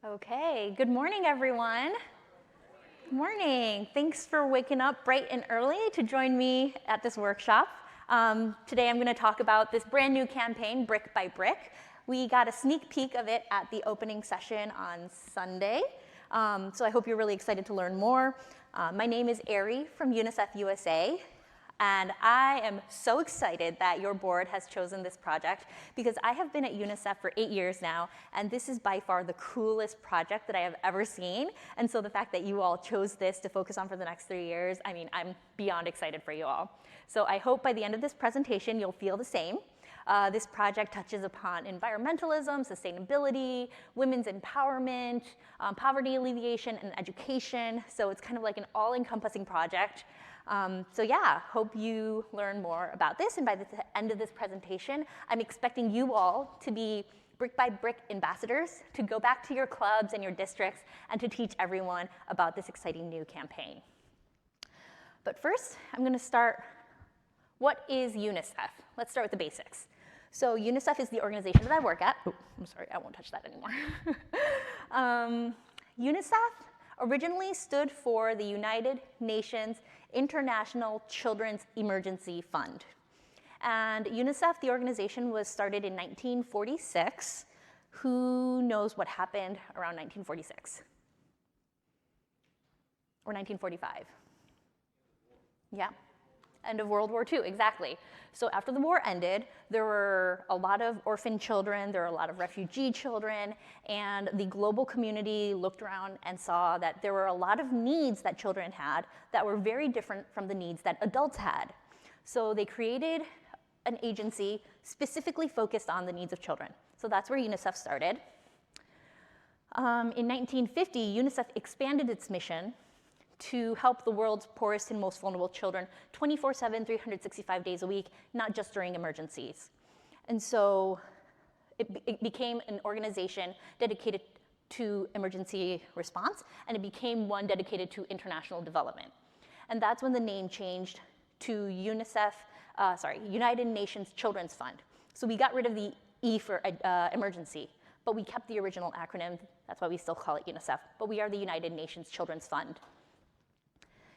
Okay, good morning, everyone. Good morning. Thanks for waking up bright and early to join me at this workshop. Today I'm going to talk about this brand new campaign, Brick by Brick. We got a sneak peek of it at the opening session on Sunday, so I hope you're really excited to learn more. My name is Eri from UNICEF USA. And I am so excited that your board has chosen this project because I have been at UNICEF for 8 years now, and this is by far the coolest project that I have ever seen. And so the fact that you all chose this to focus on for the next 3 years, I mean, I'm beyond excited for you all. So I hope by the end of this presentation, you'll feel the same. This project touches upon environmentalism, sustainability, women's empowerment, poverty alleviation, and education. So it's kind of like an all-encompassing project. So yeah, hope you learn more about this, and by the end of this presentation, I'm expecting you all to be brick by brick ambassadors, to go back to your clubs and your districts, and to teach everyone about this exciting new campaign. But first, I'm going to start, what is UNICEF? Let's start with the basics. So UNICEF is the organization that I work at. Oh, I'm sorry, I won't touch that anymore. UNICEF originally stood for the United Nations International Children's Emergency Fund. And UNICEF, the organization, was started in 1946. Who knows what happened around 1946? Or 1945? Yeah. End of World War II, exactly. So after the war ended, there were a lot of orphan children, there were a lot of refugee children, and the global community looked around and saw that there were a lot of needs that children had that were very different from the needs that adults had. So they created an agency specifically focused on the needs of children. So that's where UNICEF started. In 1950, UNICEF expanded its mission to help the world's poorest and most vulnerable children 24/7, 365 days a week, not just during emergencies. And so it became an organization dedicated to emergency response, and it became one dedicated to international development. And that's when the name changed to United Nations Children's Fund. So we got rid of the E for emergency, but we kept the original acronym. That's why we still call it UNICEF, but we are the United Nations Children's Fund.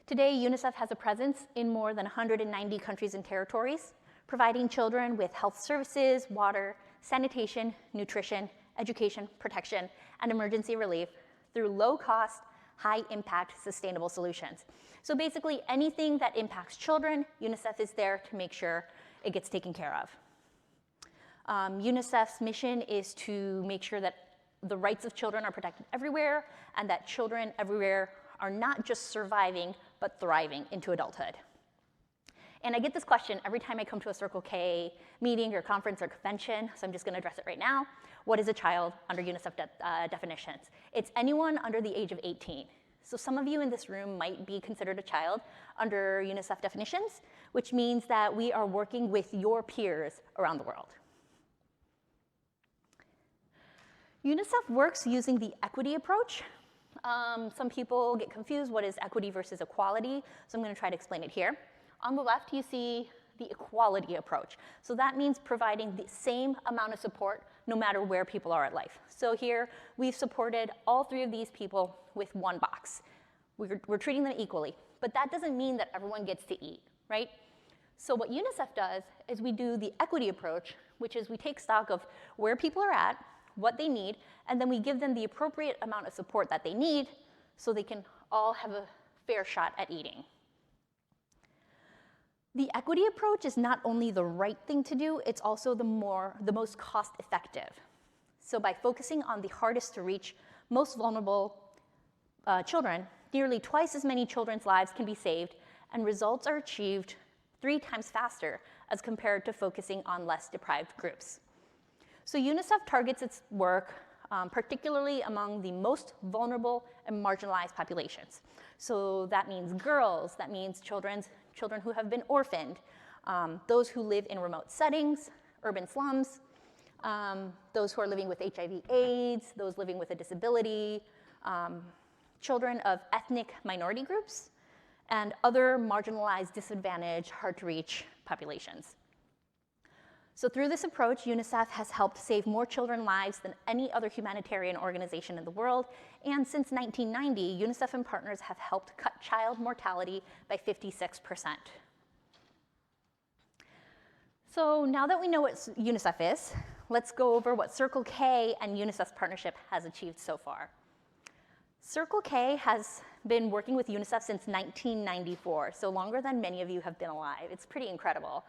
Today, UNICEF has a presence in more than 190 countries and territories, providing children with health services, water, sanitation, nutrition, education, protection, and emergency relief through low-cost, high-impact, sustainable solutions. So basically, anything that impacts children, UNICEF is there to make sure it gets taken care of. UNICEF's mission is to make sure that the rights of children are protected everywhere, and that children everywhere are not just surviving, but thriving into adulthood. And I get this question every time I come to a Circle K meeting or conference or convention, so I'm just gonna address it right now. What is a child under UNICEF definitions? It's anyone under the age of 18. So some of you in this room might be considered a child under UNICEF definitions, which means that we are working with your peers around the world. UNICEF works using the equity approach. Some people get confused, what is equity versus equality? So I'm going to try to explain it here. On the left, you see the equality approach. So that means providing the same amount of support no matter where people are at life. So here, we've supported all three of these people with one box. We're treating them equally, but that doesn't mean that everyone gets to eat, right? So what UNICEF does is we do the equity approach, which is we take stock of where people are at, what they need, and then we give them the appropriate amount of support that they need so they can all have a fair shot at eating. The equity approach is not only the right thing to do, it's also the most cost effective. So by focusing on the hardest to reach, most vulnerable children, nearly twice as many children's lives can be saved, and results are achieved 3 times faster as compared to focusing on less deprived groups. So UNICEF targets its work particularly among the most vulnerable and marginalized populations. So that means girls, that means children who have been orphaned, those who live in remote settings, urban slums, those who are living with HIV/AIDS, those living with a disability, children of ethnic minority groups, and other marginalized, disadvantaged, hard to reach populations. So through this approach, UNICEF has helped save more children's lives than any other humanitarian organization in the world. And since 1990, UNICEF and partners have helped cut child mortality by 56%. So now that we know what UNICEF is, let's go over what Circle K and UNICEF's partnership has achieved so far. Circle K has been working with UNICEF since 1994, so longer than many of you have been alive. It's pretty incredible.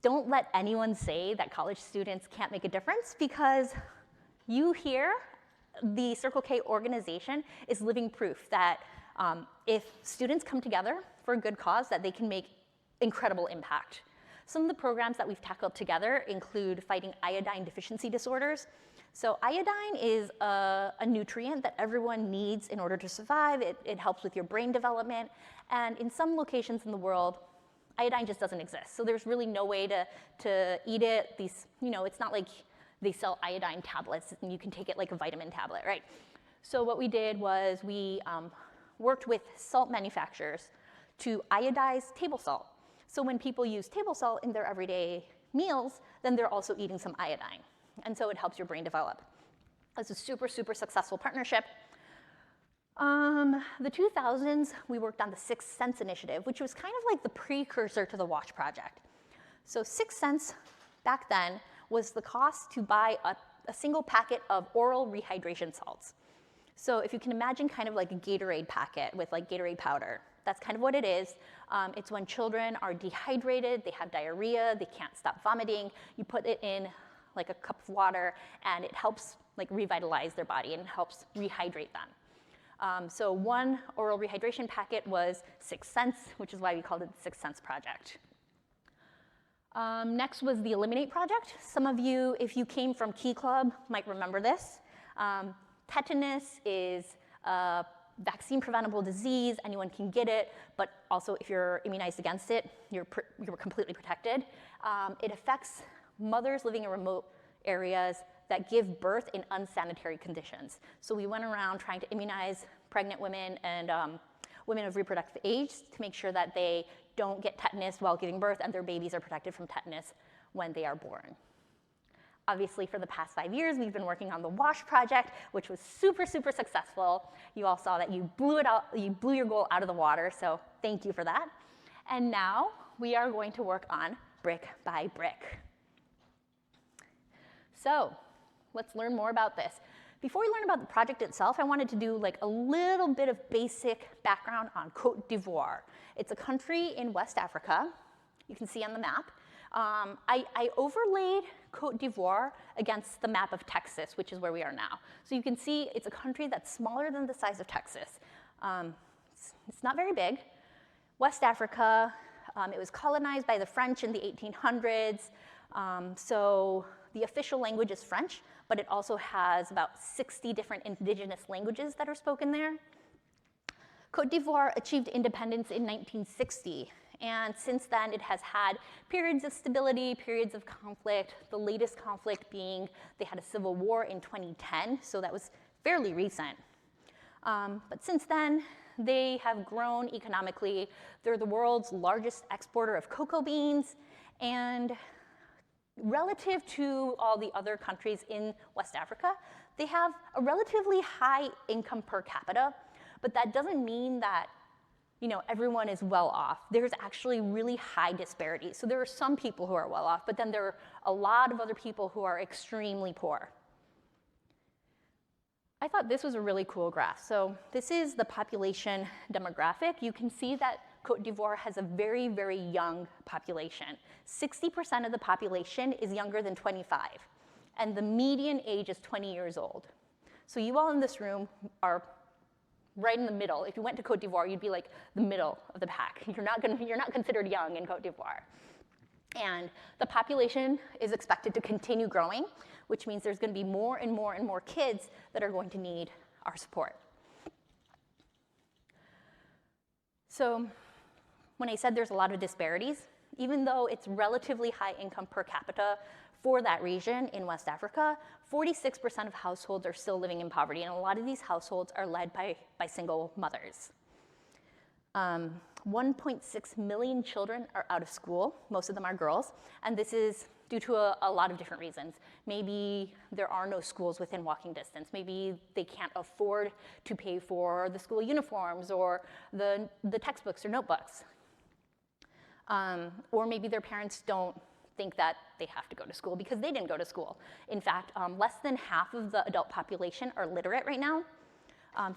Don't let anyone say that college students can't make a difference, because you here, the Circle K organization, is living proof that if students come together for a good cause, that they can make incredible impact. Some of the programs that we've tackled together include fighting iodine deficiency disorders. So iodine is a nutrient that everyone needs in order to survive. It helps with your brain development. And in some locations in the world, iodine just doesn't exist. So there's really no way to eat it. It's not like they sell iodine tablets and you can take it like a vitamin tablet, right? So what we did was we worked with salt manufacturers to iodize table salt. So when people use table salt in their everyday meals, then they're also eating some iodine. And so it helps your brain develop. It's a super, super successful partnership. The 2000s, we worked on the 6 Cents initiative, which was kind of like the precursor to the WASH project. So 6 cents back then was the cost to buy a single packet of oral rehydration salts. So if you can imagine kind of like a Gatorade packet with like Gatorade powder, that's kind of what it is. It's when children are dehydrated, they have diarrhea, they can't stop vomiting. You put it in like a cup of water, and it helps like revitalize their body and helps rehydrate them. So one oral rehydration packet was 6 cents, which is why we called it the 6 Cents Project. Next was the Eliminate Project. Some of you, if you came from Key Club, might remember this. Tetanus is a vaccine preventable disease. Anyone can get it, but also if you're immunized against it, you're completely protected. It affects mothers living in remote areas that give birth in unsanitary conditions. So we went around trying to immunize pregnant women and women of reproductive age to make sure that they don't get tetanus while giving birth and their babies are protected from tetanus when they are born. Obviously, for the past 5 years, we've been working on the WASH project, which was super, super successful. You all saw that you blew your goal out of the water, so thank you for that. And now we are going to work on brick by brick. So let's learn more about this. Before we learn about the project itself, I wanted to do like a little bit of basic background on Côte d'Ivoire. It's a country in West Africa. You can see on the map. I overlaid Côte d'Ivoire against the map of Texas, which is where we are now. So you can see it's a country that's smaller than the size of Texas. It's not very big. West Africa, it was colonized by the French in the 1800s. So the official language is French, but it also has about 60 different indigenous languages that are spoken there. Côte d'Ivoire achieved independence in 1960. And since then, it has had periods of stability, periods of conflict, the latest conflict being they had a civil war in 2010, so that was fairly recent. But since then, they have grown economically. They're the world's largest exporter of cocoa beans, and relative to all the other countries in West Africa, they have a relatively high income per capita, but that doesn't mean that everyone is well off. There's actually really high disparities. So there are some people who are well off, but then there are a lot of other people who are extremely poor. I thought this was a really cool graph. So this is the population demographic. You can see that Côte d'Ivoire has a very, very young population. 60% of the population is younger than 25, and the median age is 20 years old. So you all in this room are right in the middle. If you went to Côte d'Ivoire, you'd be like the middle of the pack. You're not considered young in Côte d'Ivoire. And the population is expected to continue growing, which means there's going to be more and more and more kids that are going to need our support. So when I said there's a lot of disparities, even though it's relatively high income per capita for that region in West Africa, 46% of households are still living in poverty, and a lot of these households are led by single mothers. 1.6 million children are out of school. Most of them are girls, and this is due to a lot of different reasons. Maybe there are no schools within walking distance. Maybe they can't afford to pay for the school uniforms or the textbooks or notebooks. Or maybe their parents don't think that they have to go to school because they didn't go to school. In fact, less than half of the adult population are literate right now.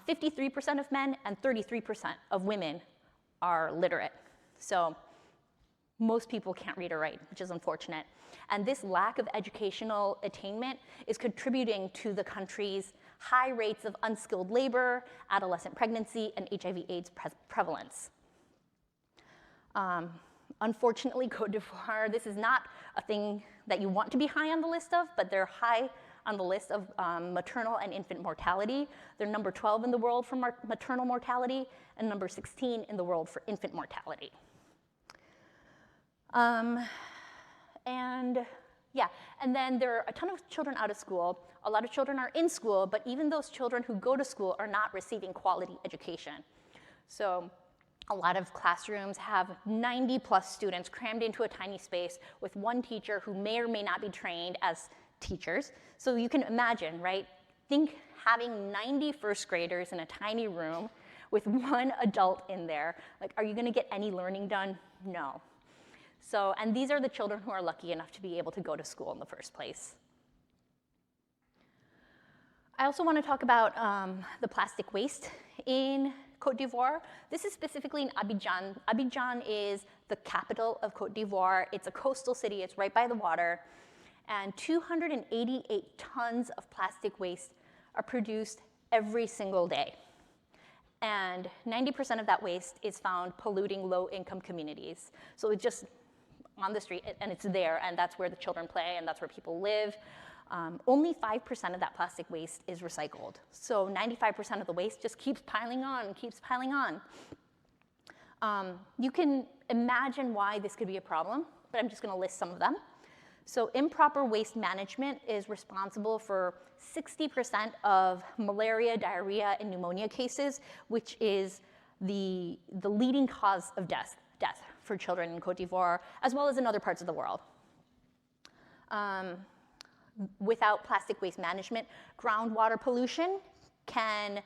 53% of men and 33% of women are literate. So most people can't read or write, which is unfortunate. And this lack of educational attainment is contributing to the country's high rates of unskilled labor, adolescent pregnancy, and HIV/AIDS prevalence. Unfortunately, Côte d'Ivoire, this is not a thing that you want to be high on the list of, but they're high on the list of maternal and infant mortality. They're number 12 in the world for maternal mortality and number 16 in the world for infant mortality. And then there are a ton of children out of school. A lot of children are in school, but even those children who go to school are not receiving quality education. So a lot of classrooms have 90+ students crammed into a tiny space with one teacher who may or may not be trained as teachers. So you can imagine, right? Think having 90 first graders in a tiny room with one adult in there. Like, are you gonna get any learning done? No. So, and these are the children who are lucky enough to be able to go to school in the first place. I also want to talk about the plastic waste in Côte d'Ivoire. This is specifically in Abidjan. Abidjan is the capital of Côte d'Ivoire. It's a coastal city, it's right by the water. And 288 tons of plastic waste are produced every single day. And 90% of that waste is found polluting low-income communities. So it's just on the street, and it's there, and that's where the children play, and that's where people live. Only 5% of that plastic waste is recycled. So 95% of the waste just keeps piling on and keeps piling on. You can imagine why this could be a problem, but I'm just gonna list some of them. So improper waste management is responsible for 60% of malaria, diarrhea, and pneumonia cases, which is the leading cause of death for children in Côte d'Ivoire, as well as in other parts of the world. Without plastic waste management, groundwater pollution can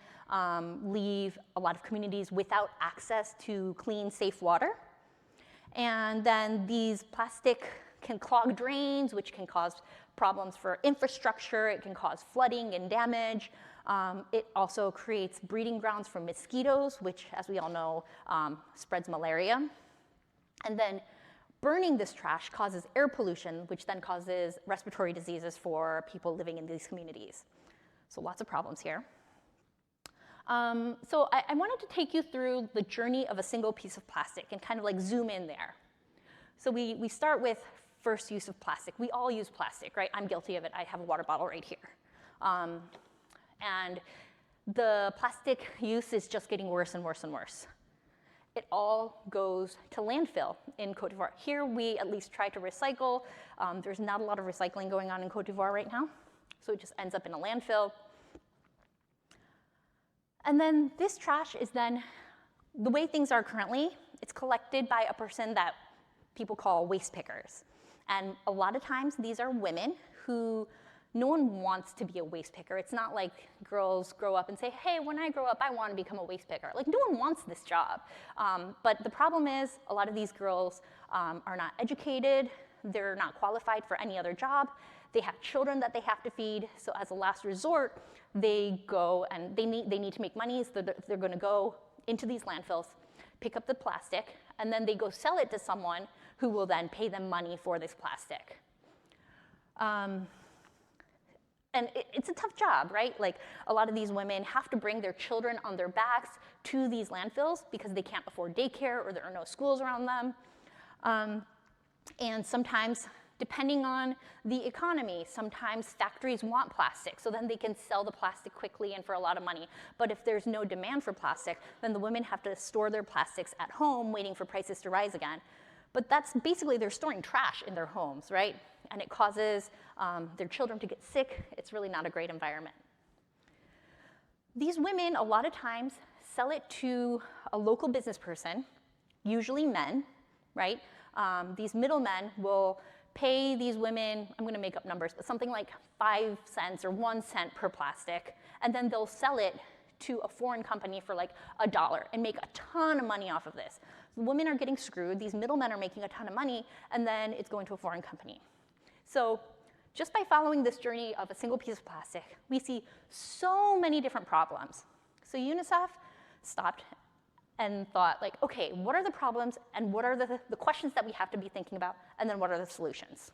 leave a lot of communities without access to clean, safe water. And then these plastic can clog drains, which can cause problems for infrastructure. It can cause flooding and damage. It also creates breeding grounds for mosquitoes, which, as we all know, spreads malaria. And then burning this trash causes air pollution, which then causes respiratory diseases for people living in these communities. So lots of problems here. So I wanted to take you through the journey of a single piece of plastic and kind of like zoom in there. So we start with first use of plastic. We all use plastic, right? I'm guilty of it. I have a water bottle right here. And the plastic use is just getting worse and worse and worse. It all goes to landfill in Côte d'Ivoire. Here we at least try to recycle. There's not a lot of recycling going on in Côte d'Ivoire right now, so it just ends up in a landfill. And then this trash is then, the way things are currently, it's collected by a person that people call waste pickers. And a lot of times these are women who, no one wants to be a waste picker. It's not like girls grow up and say, hey, when I grow up, I want to become a waste picker. Like, no one wants this job. But the problem is a lot of these girls are not educated. They're not qualified for any other job. They have children that they have to feed. So as a last resort, they go and they need to make money. So they're going to go into these landfills, pick up the plastic, and then they go sell it to someone who will then pay them money for this plastic. And it's a tough job, right? Like, a lot of these women have to bring their children on their backs to these landfills because they can't afford daycare or there are no schools around them. And sometimes, depending on the economy, sometimes factories want plastic, so then they can sell the plastic quickly and for a lot of money. But if there's no demand for plastic, then the women have to store their plastics at home, waiting for prices to rise again. But that's basically, they're storing trash in their homes, right? And it causes their children to get sick. It's really not a great environment. These women, a lot of times, sell it to a local business person, usually men, right? These middlemen will pay these women, I'm gonna make up numbers, but something like 5 cents or 1 cent per plastic, and then they'll sell it to a foreign company for like $1 and make a ton of money off of this. The women are getting screwed, these middlemen are making a ton of money, and then it's going to a foreign company. So just by following this journey of a single piece of plastic, we see so many different problems. So UNICEF stopped and thought, like, okay, what are the problems and what are the questions that we have to be thinking about, and then what are the solutions?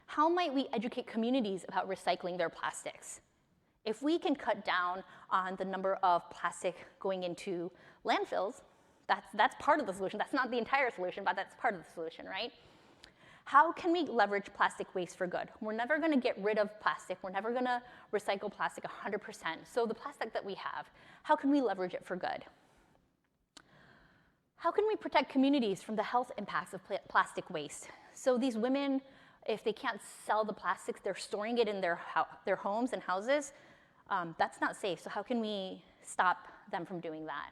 How might we educate communities about recycling their plastics? If we can cut down on the number of plastic going into landfills, that's part of the solution. That's not the entire solution, but that's part of the solution, right? How can we leverage plastic waste for good? We're never gonna get rid of plastic. We're never gonna recycle plastic 100%. So the plastic that we have, how can we leverage it for good? How can we protect communities from the health impacts of plastic waste? So these women, if they can't sell the plastics, they're storing it in their homes and houses. That's not safe, so how can we stop them from doing that?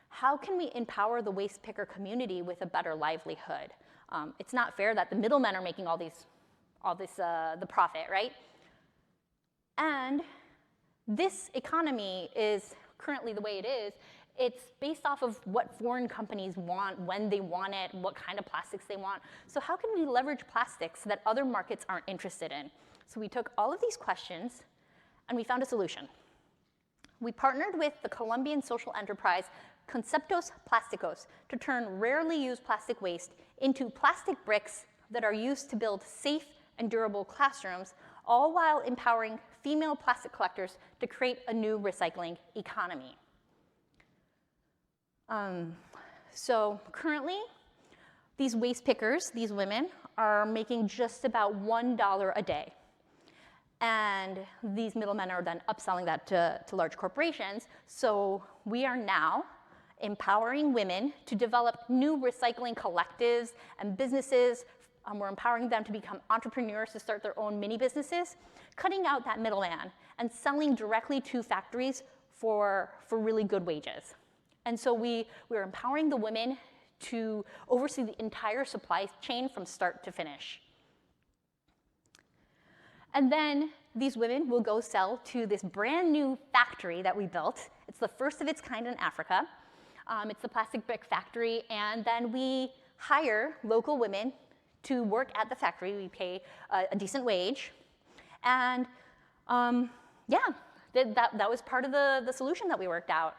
How can we empower the waste picker community with a better livelihood? It's not fair that the middlemen are making all this the profit, right? And this economy is currently the way it is. It's based off of what foreign companies want, when they want it, what kind of plastics they want. So how can we leverage plastics that other markets aren't interested in? So we took all of these questions and we found a solution. We partnered with the Colombian social enterprise Conceptos Plásticos to turn rarely used plastic waste into plastic bricks that are used to build safe and durable classrooms, all while empowering female plastic collectors to create a new recycling economy. So currently, these waste pickers, these women, are making just about $1 a day. And these middlemen are then upselling that to large corporations. So we are now empowering women to develop new recycling collectives and businesses. We're empowering them to become entrepreneurs, to start their own mini businesses, cutting out that middleman and selling directly to factories for really good wages. And so we're empowering the women to oversee the entire supply chain from start to finish. And then these women will go sell to this brand new factory that we built. It's the first of its kind in Africa. It's the plastic brick factory, and then we hire local women to work at the factory. We pay a decent wage. And yeah, that was part of the solution that we worked out.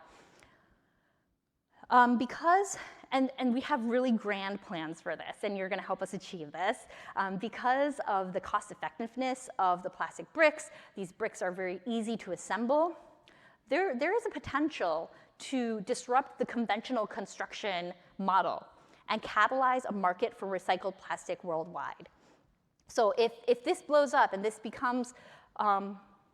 And we have really grand plans for this, and you're gonna help us achieve this. Because of the cost effectiveness of the plastic bricks, these bricks are very easy to assemble. There is a potential to disrupt the conventional construction model and catalyze a market for recycled plastic worldwide. So if this blows up and this becomes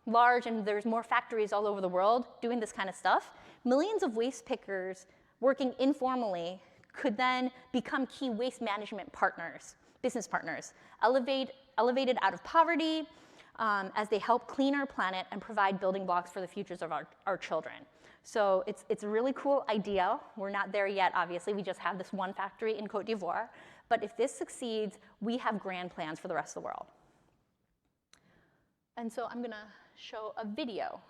large and there's more factories all over the world doing this kind of stuff, millions of waste pickers working informally could then become key waste management partners, business partners, elevated out of poverty as they help clean our planet and provide building blocks for the futures of our children. So it's a really cool idea. We're not there yet, obviously. We just have this one factory in Côte d'Ivoire. But if this succeeds, we have grand plans for the rest of the world. And so I'm gonna show a video.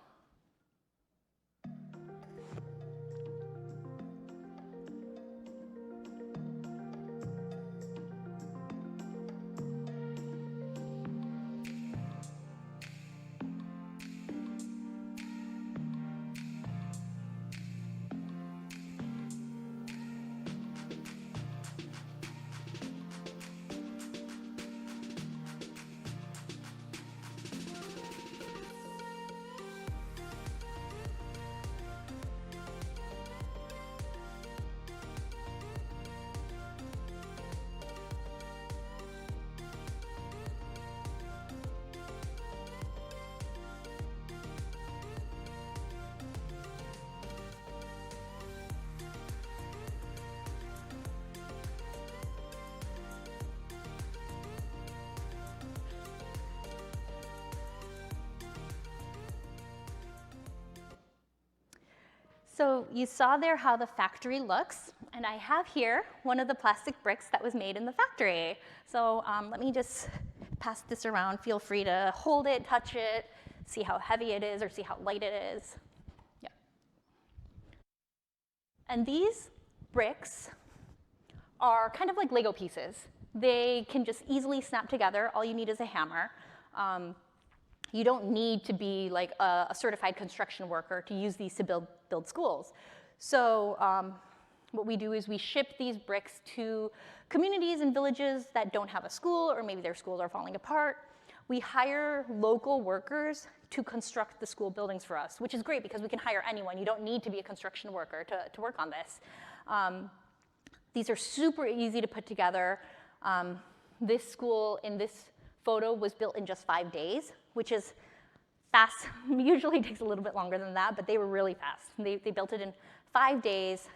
So you saw there how the factory looks, and I have here one of the plastic bricks that was made in the factory. So let me just pass this around. Feel free to hold it, touch it, see how heavy it is or see how light it is. Yeah. And these bricks are kind of like Lego pieces. They can just easily snap together. All you need is a hammer. You don't need to be like a certified construction worker to use these to build schools. So what we do is we ship these bricks to communities and villages that don't have a school, or maybe their schools are falling apart. We hire local workers to construct the school buildings for us, which is great because we can hire anyone. You don't need to be a construction worker to work on this. These are super easy to put together. This school in this photo was built in just 5 days, which is fast. Usually it takes a little bit longer than that, but they were really fast. They built it in 5 days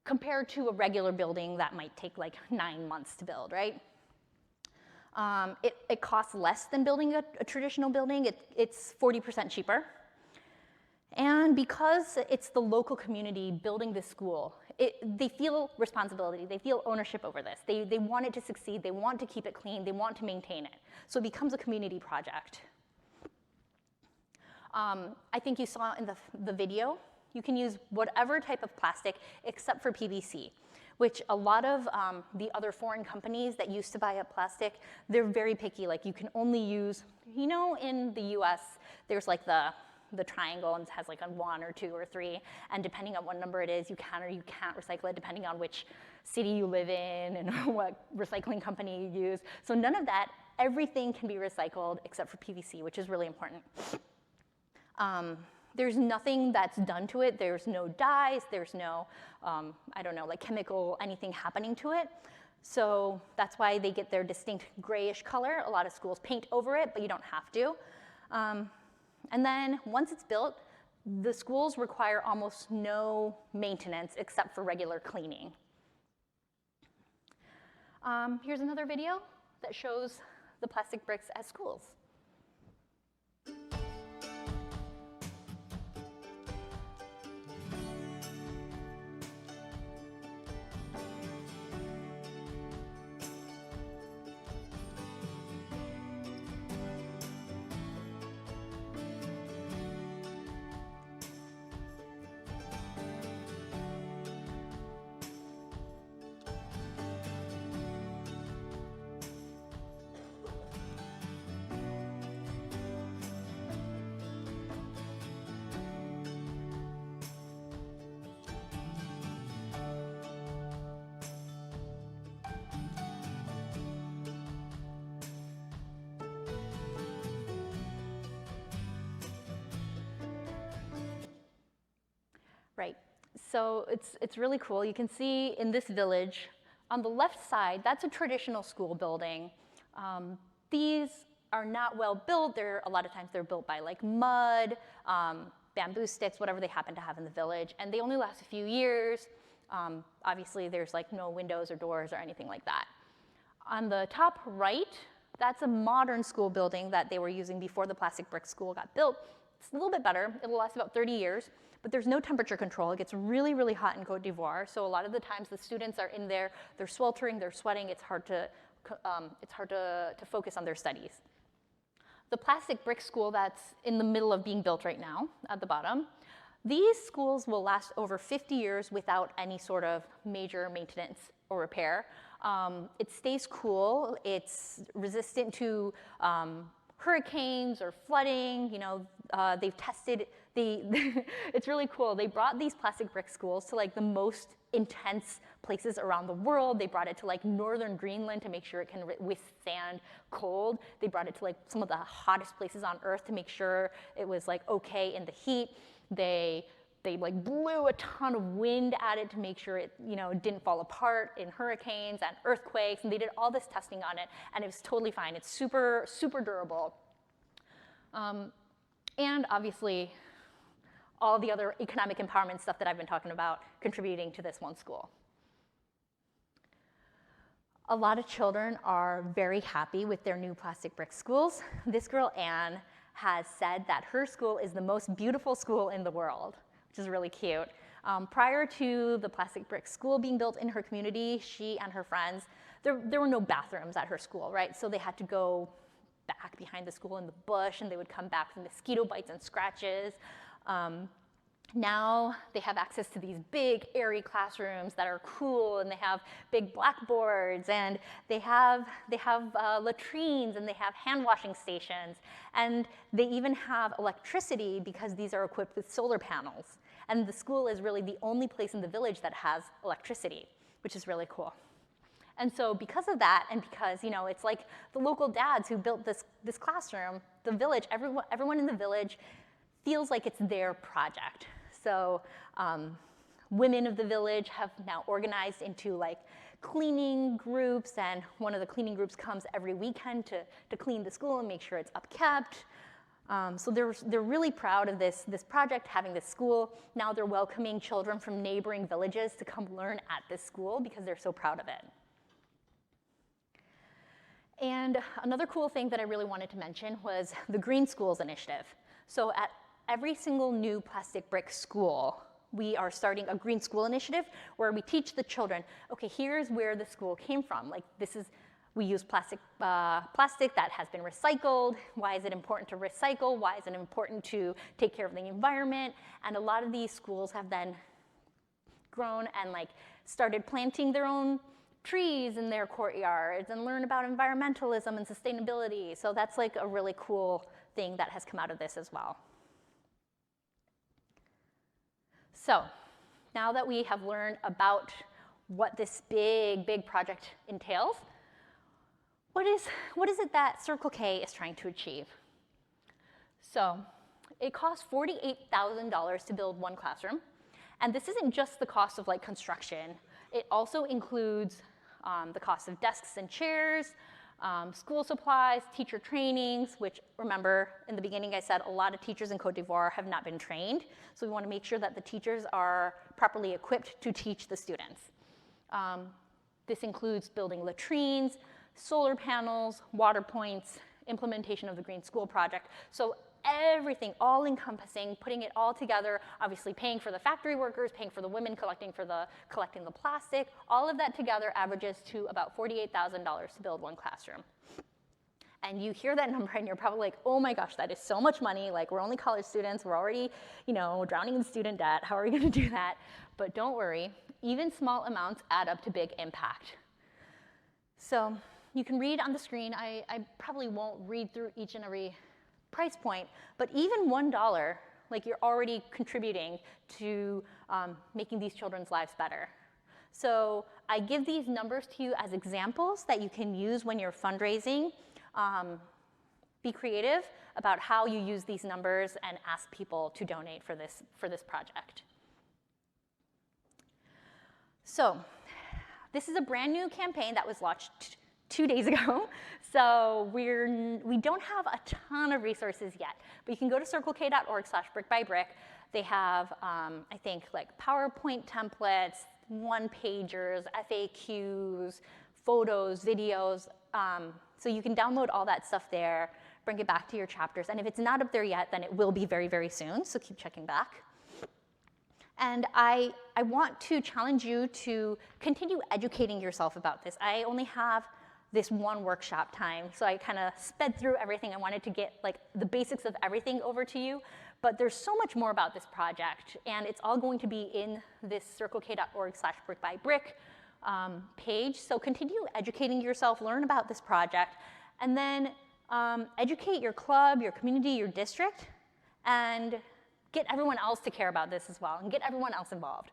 compared to a regular building that might take like 9 months to build, right? It costs less than building a traditional building. It's 40% cheaper. And because it's the local community building this school, they feel responsibility. They feel ownership over this. They want it to succeed. They want to keep it clean. They want to maintain it. So it becomes a community project. I think you saw in the video, you can use whatever type of plastic except for PVC, which a lot of the other foreign companies that used to buy up plastic, they're very picky. Like you can only use, you know, in the US, there's like the triangle and it has like a 1 or 2 or 3, and depending on what number it is, you can or you can't recycle it depending on which city you live in and what recycling company you use. So none of that, everything can be recycled except for PVC, which is really important. There's nothing that's done to it. There's no dyes, there's no, I don't know, like chemical, anything happening to it. So that's why they get their distinct grayish color. A lot of schools paint over it, but you don't have to. And then once it's built, the schools require almost no maintenance except for regular cleaning. Here's another video that shows the plastic bricks at schools. Right, so it's really cool. You can see in this village, on the left side, that's a traditional school building. These are not well built. A lot of times they're built by like mud, bamboo sticks, whatever they happen to have in the village, and they only last a few years. Obviously, there's like no windows or doors or anything like that. On the top right, that's a modern school building that they were using before the plastic brick school got built. It's a little bit better. It'll last about 30 years, but there's no temperature control. It gets really, really hot in Côte d'Ivoire, so a lot of the times the students are in there, they're sweltering, they're sweating, it's hard to focus on their studies. The plastic brick school that's in the middle of being built right now, at the bottom, these schools will last over 50 years without any sort of major maintenance or repair. It stays cool, it's resistant to hurricanes or flooding. You know, they've tested, it's really cool. They brought these plastic brick schools to like the most intense places around the world. They brought it to like northern Greenland to make sure it can withstand cold. They brought it to like some of the hottest places on Earth to make sure it was like okay in the heat. They like blew a ton of wind at it to make sure it, you know, didn't fall apart in hurricanes and earthquakes, and they did all this testing on it, and it was totally fine. It's super, super durable. And obviously, all the other economic empowerment stuff that I've been talking about contributing to this one school. A lot of children are very happy with their new plastic brick schools. This girl, Anne, has said that her school is the most beautiful school in the world, which is really cute. Prior to the plastic brick school being built in her community, she and her friends, there were no bathrooms at her school, right? So they had to go back behind the school in the bush, and they would come back with mosquito bites and scratches. Now they have access to these big, airy classrooms that are cool, and they have big blackboards, and they have latrines, and they have hand washing stations, and they even have electricity because these are equipped with solar panels. And the school is really the only place in the village that has electricity, which is really cool. And so because of that, and because, you know, it's like the local dads who built this classroom, the village, everyone in the village feels like it's their project. So women of the village have now organized into like cleaning groups, and one of the cleaning groups comes every weekend to clean the school and make sure it's upkept. So they're really proud of this project, having this school. Now they're welcoming children from neighboring villages to come learn at this school because they're so proud of it. And another cool thing that I really wanted to mention was the Green Schools Initiative. So at every single new plastic brick school, we are starting a Green School Initiative where we teach the children, okay, here's where the school came from. Like we use plastic that has been recycled. Why is it important to recycle? Why is it important to take care of the environment? And a lot of these schools have then grown and like started planting their own trees in their courtyards and learn about environmentalism and sustainability. So that's like a really cool thing that has come out of this as well. So now that we have learned about what this big project entails, what is it that Circle K is trying to achieve? So it costs $48,000 to build one classroom. And this isn't just the cost of like construction. It also includes the cost of desks and chairs, school supplies, teacher trainings, which remember in the beginning I said a lot of teachers in Côte d'Ivoire have not been trained. So we want to make sure that the teachers are properly equipped to teach the students. This includes building latrines, solar panels, water points, implementation of the Green School Project. So everything, all encompassing, putting it all together, obviously paying for the factory workers, paying for the women collecting the plastic, all of that together averages to about $48,000 to build one classroom. And you hear that number and you're probably like, oh my gosh, that is so much money. Like we're only college students, we're already, you know, drowning in student debt. How are we gonna do that? But don't worry, even small amounts add up to big impact. So you can read on the screen, I probably won't read through each and every price point, but even $1, like you're already contributing to making these children's lives better. So I give these numbers to you as examples that you can use when you're fundraising. Be creative about how you use these numbers and ask people to donate for this project. So this is a brand new campaign that was launched 2 days ago. So we don't have a ton of resources yet, but you can go to circlek.org/brickbybrick. They have, I think, like PowerPoint templates, one-pagers, FAQs, photos, videos. So you can download all that stuff there, bring it back to your chapters. And if it's not up there yet, then it will be very, very soon. So keep checking back. And I want to challenge you to continue educating yourself about this. I only have this one workshop time, so I kind of sped through everything. I wanted to get like the basics of everything over to you, but there's so much more about this project, and it's all going to be in this circlek.org/brickbybrick page. So continue educating yourself, learn about this project, and then educate your club, your community, your district, and get everyone else to care about this as well, and get everyone else involved.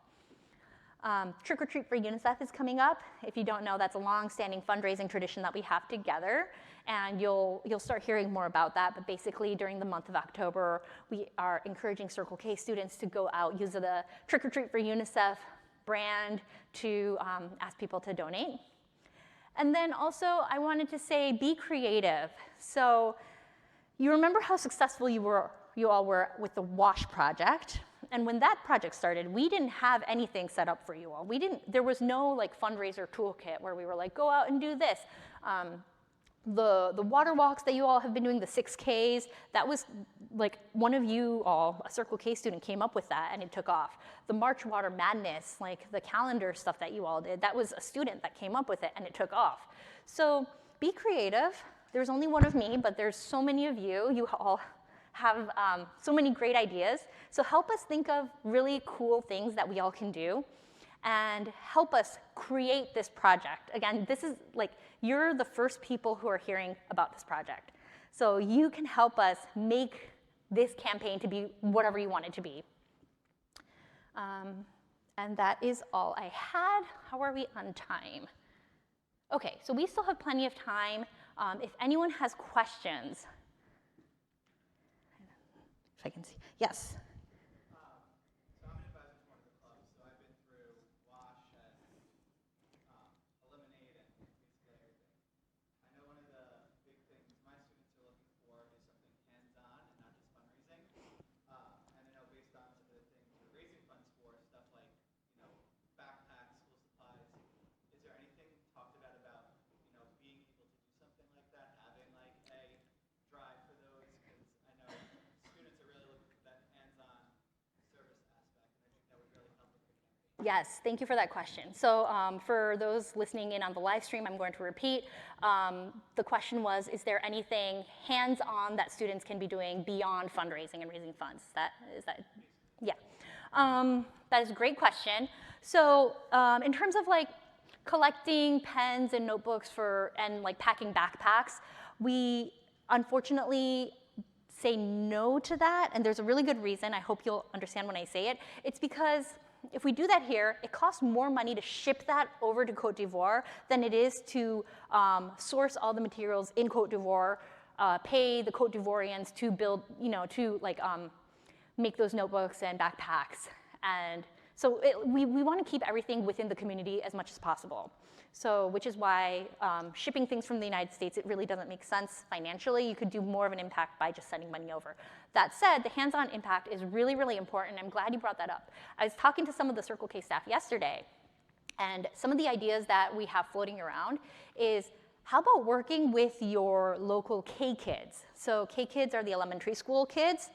Trick or Treat for UNICEF is coming up. If you don't know, that's a long-standing fundraising tradition that we have together, and you'll start hearing more about that. But basically, during the month of October, we are encouraging Circle K students to go out, use the Trick or Treat for UNICEF brand to ask people to donate. And then also, I wanted to say, be creative. So you remember how successful you all were with the WASH project. And when that project started, we didn't have anything set up for you all. There was no like fundraiser toolkit where we were like, go out and do this. The water walks that you all have been doing, the 6Ks, that was like one of you all, a Circle K student, came up with that and it took off. The March Water Madness, like the calendar stuff that you all did, that was a student that came up with it and it took off. So be creative. There's only one of me, but there's so many of you. You all have so many great ideas. So help us think of really cool things that we all can do and help us create this project. Again, this is like, you're the first people who are hearing about this project. So you can help us make this campaign to be whatever you want it to be. And that is all I had. How are we on time? Okay, so we still have plenty of time. If anyone has questions. If I can see, yes. So I'm an advisor to one of the clubs, so I've been through WASH and Eliminate and basically everything. I know one of the big things my students are looking for is something hands-on and not just fundraising. And I know based on some of the things we're raising funds for, stuff like, backpacks, school supplies, is there anything talked about, being able to do something like that, having like a drive for those? Because I know students are really looking for that hands-on service aspect, and I think that would really help with the campaign. Yes, thank you for that question. So for those listening in on the live stream, I'm going to repeat. The question was, is there anything hands-on that students can be doing beyond fundraising and raising funds? Is that yeah. That is a great question. So in terms of like collecting pens and notebooks and like packing backpacks, we unfortunately say no to that, and there's a really good reason. I hope you'll understand when I say it. It's because if we do that here, it costs more money to ship that over to Côte d'Ivoire than it is to source all the materials in Côte d'Ivoire, pay the Côte d'Ivoirians to build, to like make those notebooks and backpacks. And so we want to keep everything within the community as much as possible. So, which is why shipping things from the United States, it really doesn't make sense financially. You could do more of an impact by just sending money over. That said, the hands-on impact is really, really important. I'm glad you brought that up. I was talking to some of the Circle K staff yesterday, and some of the ideas that we have floating around is, how about working with your local K kids? So K kids are the elementary school kids.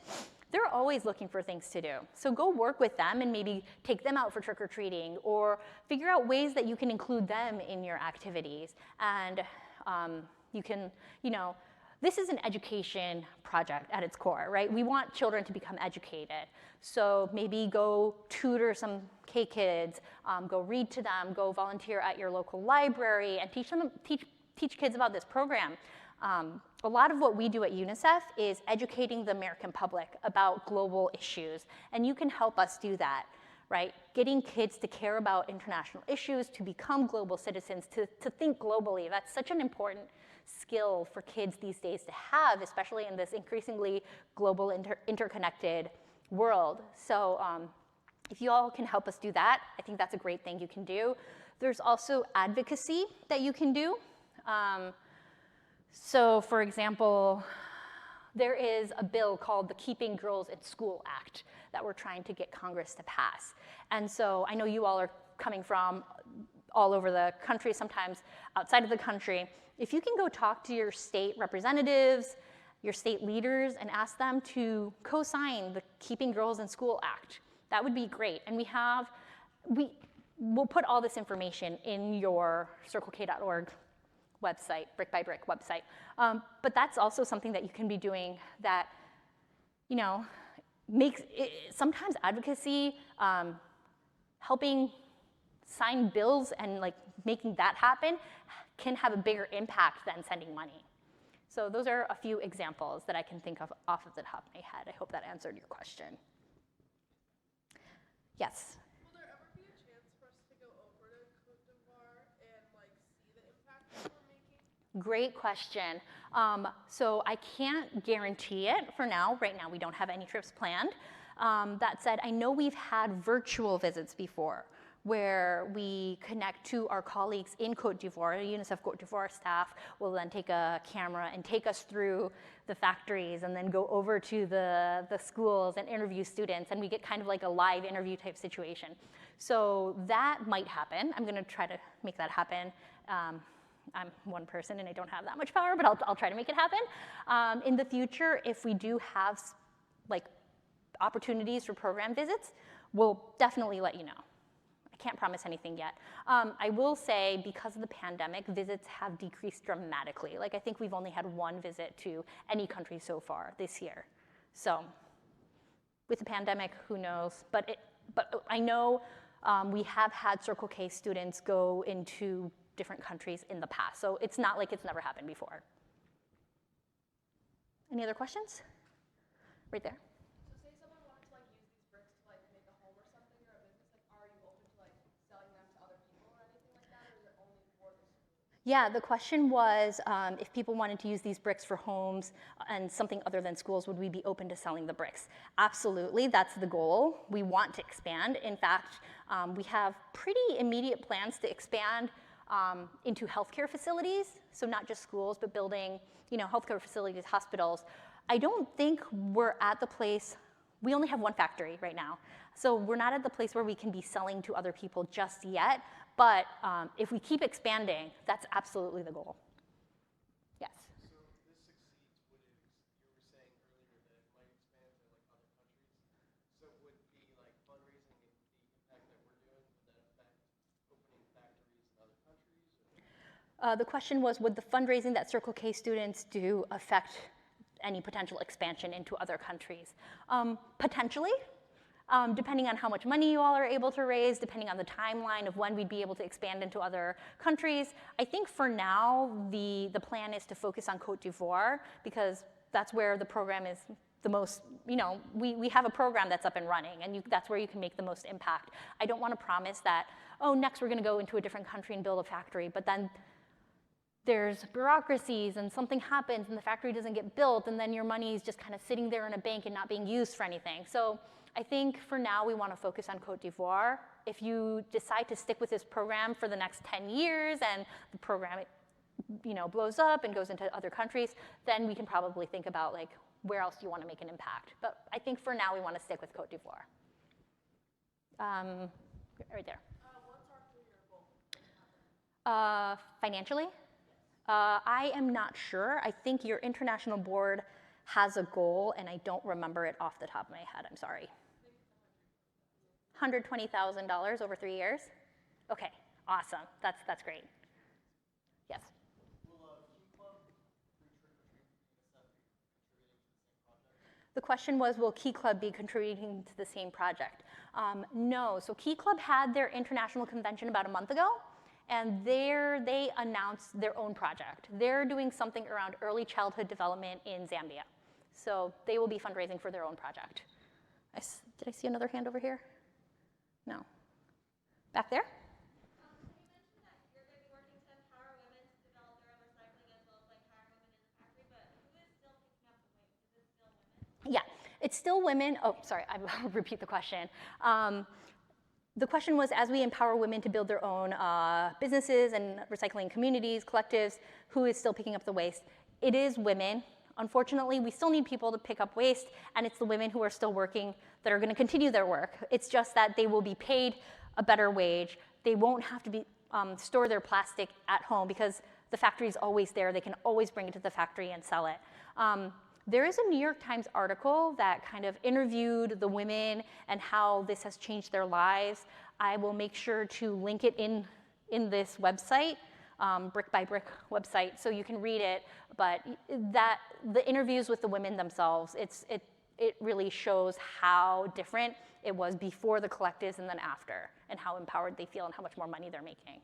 They're always looking for things to do. So go work with them and maybe take them out for trick-or-treating, or figure out ways that you can include them in your activities. And you can, this is an education project at its core, right? We want children to become educated. So maybe go tutor some K kids, go read to them, go volunteer at your local library, and teach kids about this program. A lot of what we do at UNICEF is educating the American public about global issues, and you can help us do that, right? Getting kids to care about international issues, to become global citizens, to think globally. That's such an important skill for kids these days to have, especially in this increasingly global interconnected world. So if you all can help us do that, I think that's a great thing you can do. There's also advocacy that you can do. So for example, there is a bill called the Keeping Girls in School Act that we're trying to get Congress to pass. And so I know you all are coming from all over the country, sometimes outside of the country. If you can go talk to your state representatives, your state leaders, and ask them to co-sign the Keeping Girls in School Act, that would be great. And we'll put all this information in your circlek.org website, Brick by Brick website. But that's also something that you can be doing that, makes it, sometimes advocacy, helping sign bills and like making that happen can have a bigger impact than sending money. So those are a few examples that I can think of off of the top of my head. I hope that answered your question. Yes? Will there ever be a chance for us to go over to Côte d'Ivoire and like see the impact that we're making? Great question. So I can't guarantee it for now. Right now we don't have any trips planned. That said, I know we've had virtual visits before where we connect to our colleagues in Côte d'Ivoire. UNICEF Côte d'Ivoire staff will then take a camera and take us through the factories and then go over to the schools and interview students, and we get kind of like a live interview type situation. So that might happen. I'm gonna try to make that happen I'm one person and I don't have that much power, but I'll try to make it happen. In the future, if we do have like opportunities for program visits, we'll definitely let you know. I can't promise anything yet. I will say, because of the pandemic, visits have decreased dramatically. Like, I think we've only had one visit to any country so far this year. So with the pandemic, who knows? But I know we have had Circle K students go into different countries in the past. So it's not like it's never happened before. Any other questions? Right there. So say someone wanted to like use these bricks to like make a home or something or a business, like are you open to like selling them to other people or anything like that, or is it only for the school? Yeah, the question was if people wanted to use these bricks for homes and something other than schools, would we be open to selling the bricks? Absolutely, that's the goal. We want to expand. In fact, we have pretty immediate plans to expand into healthcare facilities, so not just schools, but building, healthcare facilities, hospitals. I don't think we're at the place, we only have one factory right now, so we're not at the place where we can be selling to other people just yet, but if we keep expanding, that's absolutely the goal. Yes? So if this succeeds, you were saying earlier that it might expand to like other countries. So would the like fundraising and the impact that we're doing, would that affect opening factories in other countries? The question was, would the fundraising that Circle K students do affect any potential expansion into other countries? Potentially, depending on how much money you all are able to raise, depending on the timeline of when we'd be able to expand into other countries. I think for now, the plan is to focus on Côte d'Ivoire, because that's where the program is the most, we have a program that's up and running, and that's where you can make the most impact. I don't want to promise that, oh, next we're going to go into a different country and build a factory, but then there's bureaucracies and something happens and the factory doesn't get built, and then your money is just kind of sitting there in a bank and not being used for anything. So I think for now we want to focus on Côte d'Ivoire. If you decide to stick with this program for the next 10 years and the program blows up and goes into other countries, then we can probably think about like where else do you want to make an impact. But I think for now we want to stick with Côte d'Ivoire. Right there. What's our 3-year goal? Financially? I am not sure. I think your international board has a goal, and I don't remember it off the top of my head. I'm sorry. $120,000 over 3 years? Okay, awesome. That's great. Yes? Will Key Club contributing to the same project? The question was, will Key Club be contributing to the same project? No. So Key Club had their international convention about a month ago, and there they announced their own project. They're doing something around early childhood development in Zambia. So they will be fundraising for their own project. Did I see another hand over here? No. Back there? You mentioned that you're going to be working to empower women to develop their own recycling as well as like hire women in the factory, but who is still picking up the waste? Is it still women? Yeah, it's still women. Oh, sorry, I'll repeat the question. The question was, as we empower women to build their own businesses and recycling communities, collectives, who is still picking up the waste? It is women. Unfortunately, we still need people to pick up waste, and it's the women who are still working that are going to continue their work. It's just that they will be paid a better wage. They won't have to store their plastic at home because the factory is always there. They can always bring it to the factory and sell it. There is a New York Times article that kind of interviewed the women and how this has changed their lives. I will make sure to link it in this website, Brick by Brick website, so you can read it. But the interviews with the women themselves, it really shows how different it was before the collectives and then after, and how empowered they feel and how much more money they're making.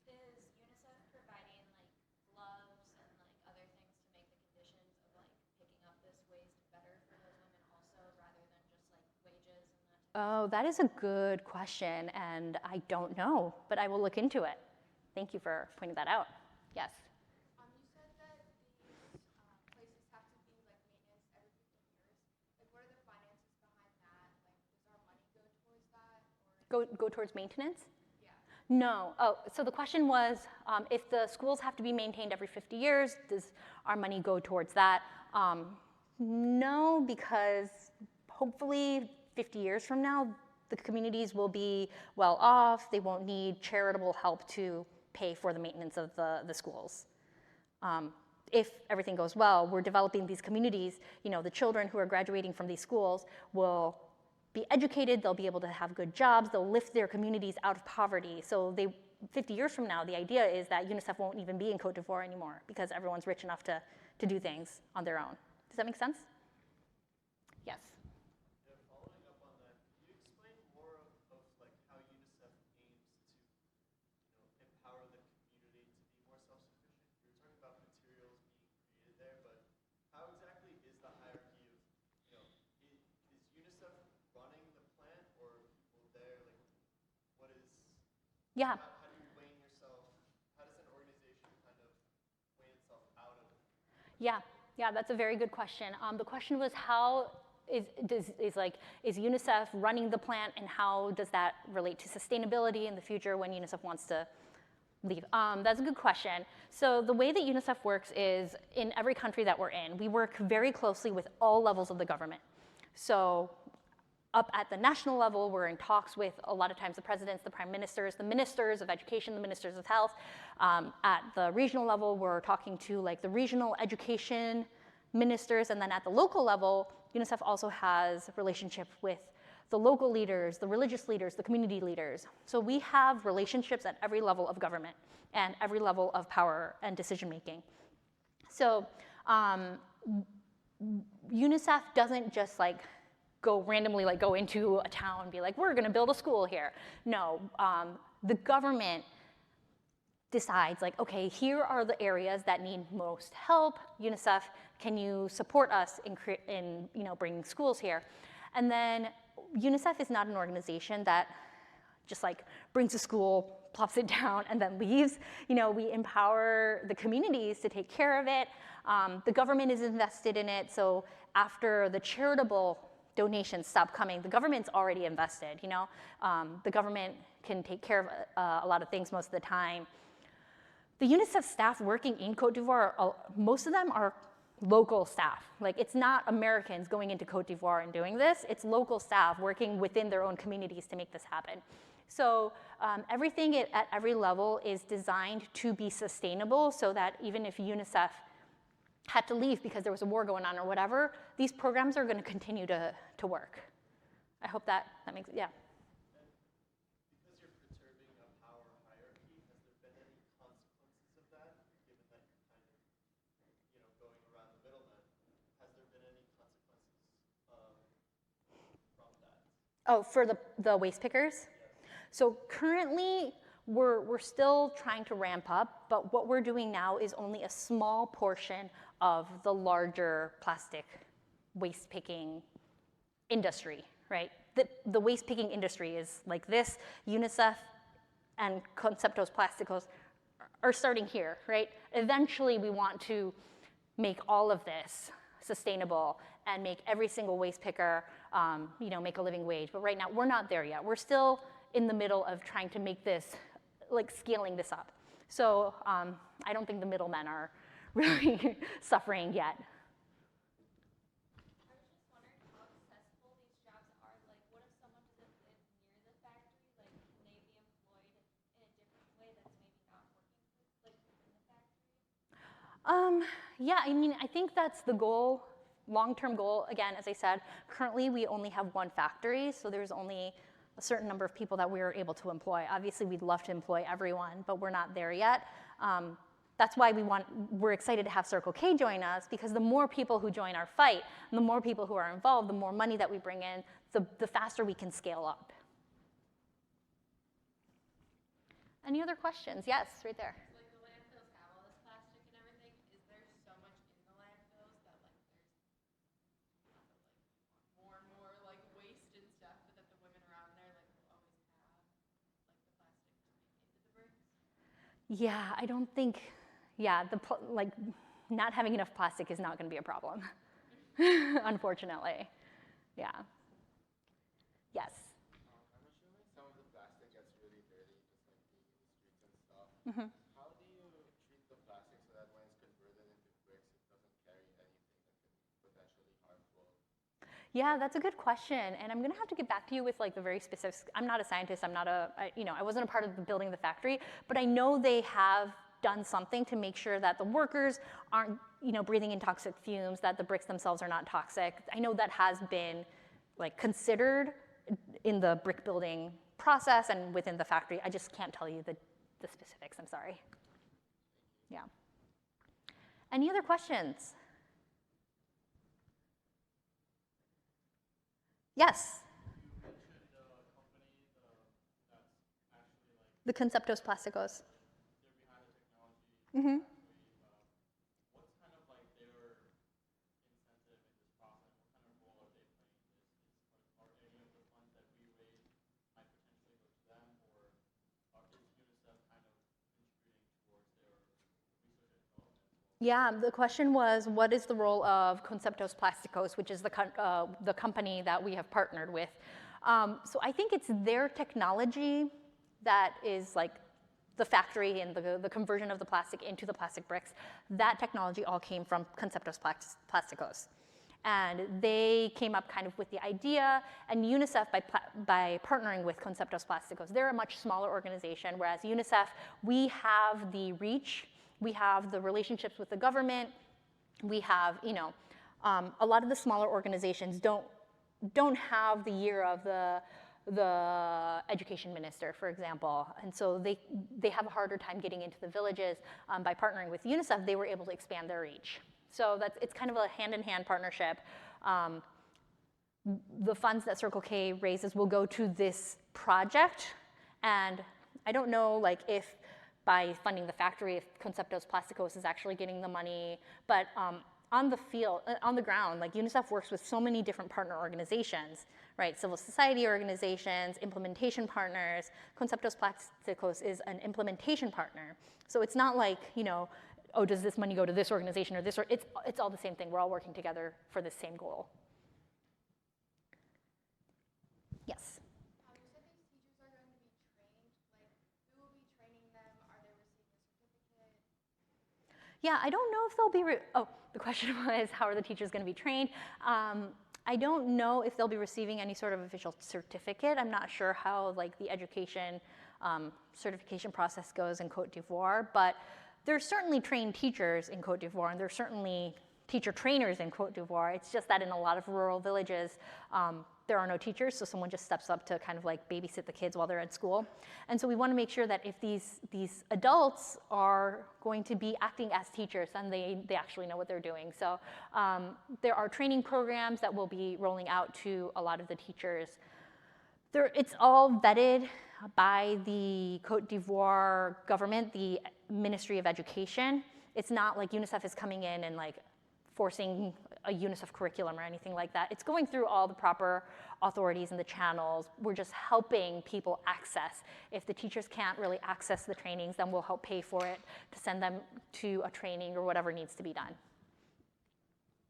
Is UNICEF providing like gloves and like other things to make the conditions of like picking up this waste better for those women also, rather than just like wages and that? Oh, that is a good question, and I don't know, but I will look into it. Thank you for pointing that out. Yes? You said that these places have to be like maintenance every 15 years. Like, what are the finances behind that? Like, does our money go towards that? Or Go towards maintenance? yeah. No. Oh, so the question was, if the schools have to be maintained every 50 years, does our money go towards that? No, because hopefully 50 years from now, the communities will be well off. They won't need charitable help to pay for the maintenance of the schools. If everything goes well, we're developing these communities. The children who are graduating from these schools will be educated, they'll be able to have good jobs, they'll lift their communities out of poverty. So 50 years from now, the idea is that UNICEF won't even be in Côte d'Ivoire anymore because everyone's rich enough to do things on their own. Does that make sense? Yes. Yeah, following up on that, can you explain more of like how UNICEF aims to, empower the community to be more self-sufficient? You were talking about materials being created there, but how exactly is the hierarchy of, is UNICEF running the plant or are people there? Like, what is? Yeah. How do you weigh yourself? How does an organization kind of weigh itself out of? Yeah, that's a very good question. The question was how is UNICEF running the plant and how does that relate to sustainability in the future when UNICEF wants to leave? That's a good question. So the way that UNICEF works is in every country that we're in, we work very closely with all levels of the government. So up at the national level, we're in talks with a lot of times the presidents, the prime ministers, the ministers of education, the ministers of health. At the regional level, we're talking to like the regional education ministers, and then at the local level, UNICEF also has a relationship with the local leaders, the religious leaders, the community leaders. So we have relationships at every level of government and every level of power and decision making. So UNICEF doesn't just like randomly go into a town and be like, we're gonna build a school here. No, the government decides like, okay, here are the areas that need most help. UNICEF, can you support us in bringing schools here? And then UNICEF is not an organization that just like brings a school, plops it down, and then leaves. We empower the communities to take care of it. The government is invested in it, so after the charitable donations stop coming, the government's already invested. The government can take care of a lot of things most of the time. The UNICEF staff working in Côte d'Ivoire, most of them are local staff. Like, it's not Americans going into Côte d'Ivoire and doing this. It's local staff working within their own communities to make this happen. So everything at every level is designed to be sustainable so that even if UNICEF had to leave because there was a war going on or whatever, these programs are going to continue to work. I hope that makes, yeah. Because you're perturbing a power hierarchy, has there been any consequences of that? Given that you're kind of, going around the middleman, has there been any consequences from that? Oh, for the waste pickers? Yes. So currently, we're still trying to ramp up, but what we're doing now is only a small portion of the larger plastic waste picking industry, right? The waste picking industry is like this. UNICEF and Conceptos Plásticos are starting here, right? Eventually, we want to make all of this sustainable and make every single waste picker, make a living wage. But right now, we're not there yet. We're still in the middle of trying to make this, like scaling this up. So I don't think the middlemen are really suffering yet. I was just wondering how accessible these jobs are. Like, what if someone doesn't live near the factory? Like, can they be employed in a different way that's maybe not working in the factory? Yeah, I think that's the goal, long-term goal. Again, as I said, currently we only have one factory, so there's only a certain number of people that we're able to employ. Obviously, we'd love to employ everyone, but we're not there yet. That's why we're excited to have Circle K join us, because the more people who join our fight, and the more people who are involved, the more money that we bring in, the faster we can scale up. Any other questions? Yes, right there. Like the landfills have all this plastic and everything. Is there so much in the landfills that there's more and more waste and stuff, but that the women around there will always have the plastic just into the bricks? Yeah, I don't think, not having enough plastic is not going to be a problem, unfortunately. Yeah. Yes. I'm assuming some of the plastic gets really dirty, just being in the streets and stuff. Mm-hmm. How do you treat the plastic so that when it's converted into bricks, it doesn't carry anything that could be potentially harmful? Yeah, that's a good question, and I'm gonna have to get back to you with like the very specifics. I'm not a scientist. I'm not I wasn't a part of the building the factory, but I know they have done something to make sure that the workers aren't, breathing in toxic fumes, that the bricks themselves are not toxic. I know that has been like considered in the brick building process and within the factory. I just can't tell you the specifics. I'm sorry. Yeah. Any other questions? Yes. You mentioned the company that's actually like The Conceptos Plásticos. they're behind the technology. Mm-hmm. What's kind of like their incentive in this process? What kind of role are they playing in this? Are any of the funds that we raise might potentially go to them, or is UNICEF kind of contributing towards their research and development as well? Yeah, the question was, what is the role of Conceptos Plásticos, which is the company that we have partnered with? So I think it's their technology that is like the factory and the conversion of the plastic into the plastic bricks. That technology all came from Conceptos Plásticos. And they came up kind of with the idea, and UNICEF, by partnering with Conceptos Plásticos, they're a much smaller organization, whereas UNICEF, we have the reach, we have the relationships with the government, we have, a lot of the smaller organizations don't have the ear of the education minister, for example, and so they have a harder time getting into the villages. By partnering with UNICEF, they were able to expand their reach. So it's kind of a hand-in-hand partnership. The funds that Circle K raises will go to this project, and I don't know like if by funding the factory, if Conceptos Plásticos is actually getting the money, but on the field, on the ground, like UNICEF works with so many different partner organizations, right? Civil society organizations, implementation partners. Conceptos Plásticos is an implementation partner. So it's not like, oh, does this money go to this organization or this, or it's all the same thing. We're all working together for the same goal. Yes? You said these teachers are going to be trained. Like, who will be training them? Are they receiving a certificate? Yeah, I don't know if they'll be, the question was, how are the teachers going to be trained? I don't know if they'll be receiving any sort of official certificate. I'm not sure how like the education certification process goes in Côte d'Ivoire, but there's certainly trained teachers in Côte d'Ivoire, and there's certainly teacher trainers in Côte d'Ivoire. It's just that in a lot of rural villages, there are no teachers, so someone just steps up to kind of like babysit the kids while they're at school. And so we want to make sure that if these adults are going to be acting as teachers, then they actually know what they're doing. So there are training programs that will be rolling out to a lot of the teachers. It's all vetted by the Côte d'Ivoire government, the Ministry of Education. It's not like UNICEF is coming in and like forcing a UNICEF curriculum or anything like that. It's going through all the proper authorities and the channels. We're just helping people access. If the teachers can't really access the trainings, then we'll help pay for it to send them to a training or whatever needs to be done.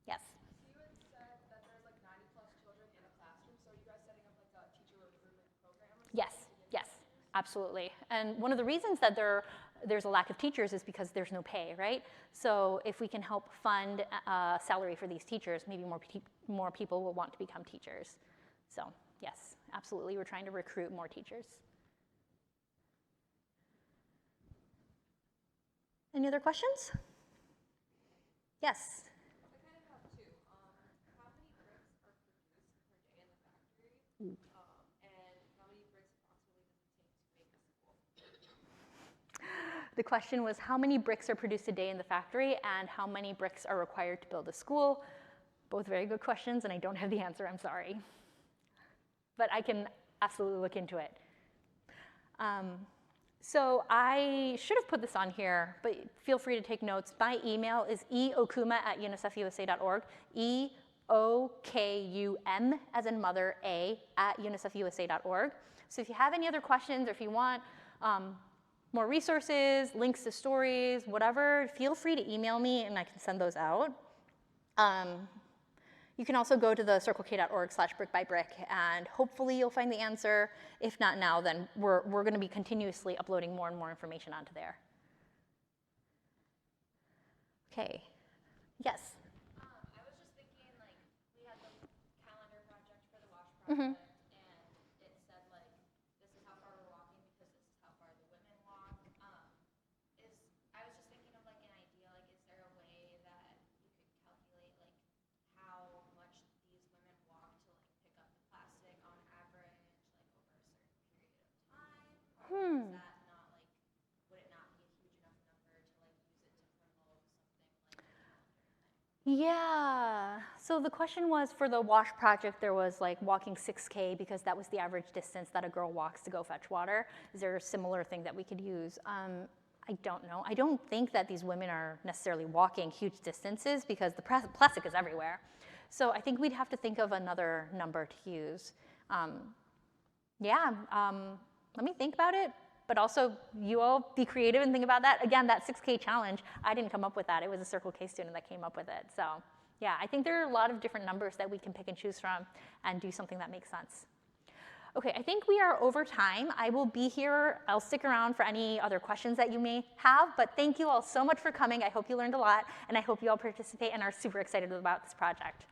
Yes? So you had said that there's like 90 plus children in a classroom, so you guys setting up like a teacher recruitment program or something? Yes, yes, absolutely. And one of the reasons that there's a lack of teachers is because there's no pay, right? So if we can help fund salary for these teachers, maybe more people will want to become teachers. So yes, absolutely, we're trying to recruit more teachers. Any other questions? Yes? I kind of have two. How many bricks are produced per day in the factory? And how many bricks approximately does it take to make a school? The question was, how many bricks are produced a day in the factory and how many bricks are required to build a school? Both very good questions, and I don't have the answer, I'm sorry. But I can absolutely look into it. So I should have put this on here, but feel free to take notes. My email is eokuma@unicefusa.org, EOKUM as in mother, A, @unicefusa.org. So if you have any other questions or if you want more resources, links to stories, whatever, feel free to email me and I can send those out. You can also go to the circlek.org/brick-by-brick and hopefully you'll find the answer. If not now, then we're going to be continuously uploading more and more information onto there. Okay. Yes? I was just thinking, like, we had the calendar project, and it said like, this is how far we're walking because this is how far the women walk. I was just thinking of like an idea, like is there a way that you could calculate like how much these women walk to like pick up the plastic on average, like over a certain period of time? Or is that not like, would it not be a huge enough number to like use it to promote something like the calendar thing? Yeah. So the question was for the WASH project, there was like walking 6K because that was the average distance that a girl walks to go fetch water. Is there a similar thing that we could use? I don't know. I don't think that these women are necessarily walking huge distances because the plastic is everywhere. So I think we'd have to think of another number to use. Let me think about it. But also, you all be creative and think about that. Again, that 6K challenge, I didn't come up with that. It was a Circle K student that came up with it. So yeah, I think there are a lot of different numbers that we can pick and choose from and do something that makes sense. Okay, I think we are over time. I will be here. I'll stick around for any other questions that you may have. But thank you all so much for coming. I hope you learned a lot. And I hope you all participate and are super excited about this project.